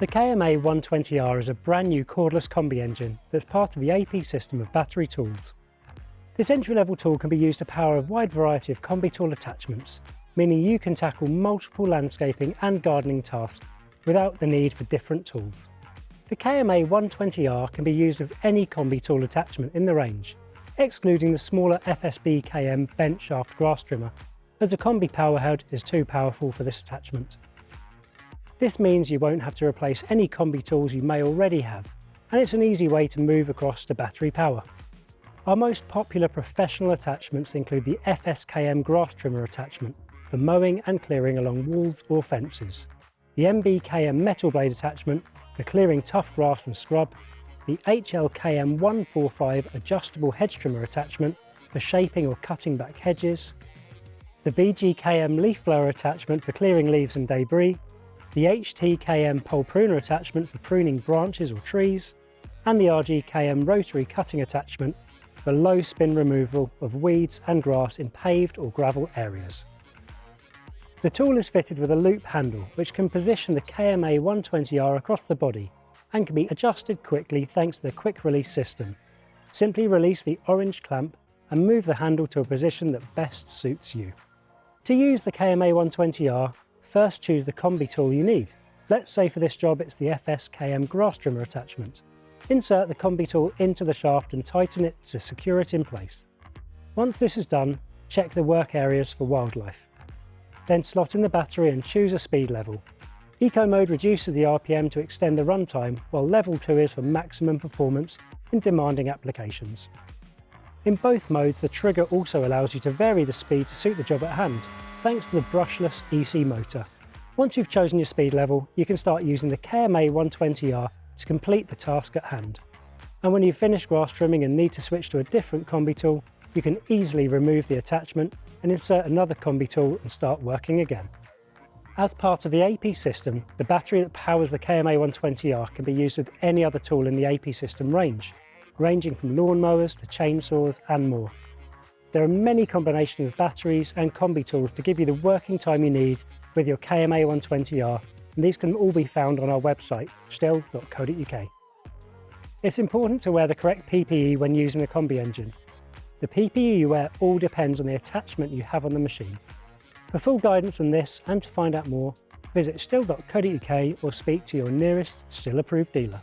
The KMA 120R is a brand new cordless KombiEngine that's part of the AP system of battery tools. This entry-level tool can be used to power a wide variety of KombiTool attachments, meaning you can tackle multiple landscaping and gardening tasks without the need for different tools. The KMA 120R can be used with any KombiTool attachment in the range, excluding the smaller FSB-KM bent shaft grass trimmer, as the Kombi powerhead is too powerful for this attachment. This means you won't have to replace any Kombi tools you may already have, and it's an easy way to move across to battery power. Our most popular professional attachments include the FS-KM grass trimmer attachment for mowing and clearing along walls or fences, the MB-KM metal blade attachment for clearing tough grass and scrub, the HL-KM 145 adjustable hedge trimmer attachment for shaping or cutting back hedges, the BG-KM leaf blower attachment for clearing leaves and debris, the HT-KM pole pruner attachment for pruning branches or trees, and the RG-KM rotary cutting attachment for low spin removal of weeds and grass in paved or gravel areas. The tool is fitted with a loop handle which can position the KMA 120R across the body and can be adjusted quickly thanks to the quick release system. Simply release the orange clamp and move the handle to a position that best suits you. To use the KMA 120R, first choose the Kombi tool you need. Let's say for this job it's the FS-KM grass trimmer attachment. Insert the Kombi tool into the shaft and tighten it to secure it in place. Once this is done, check the work areas for wildlife. Then slot in the battery and choose a speed level. Eco mode reduces the RPM to extend the runtime, while level 2 is for maximum performance in demanding applications. In both modes, the trigger also allows you to vary the speed to suit the job at hand, thanks to the brushless EC motor. Once you've chosen your speed level, you can start using the KMA 120R to complete the task at hand. And when you've finished grass trimming and need to switch to a different Kombi tool, you can easily remove the attachment and insert another Kombi tool and start working again. As part of the AP system, the battery that powers the KMA 120R can be used with any other tool in the AP system range, ranging from lawnmowers to chainsaws and more. There are many combinations of batteries and Kombi tools to give you the working time you need with your KMA 120R, and these can all be found on our website, stihl.co.uk. It's important to wear the correct PPE when using the KombiEngine. The PPE you wear all depends on the attachment you have on the machine. For full guidance on this and to find out more, visit stihl.co.uk or speak to your nearest STIHL approved dealer.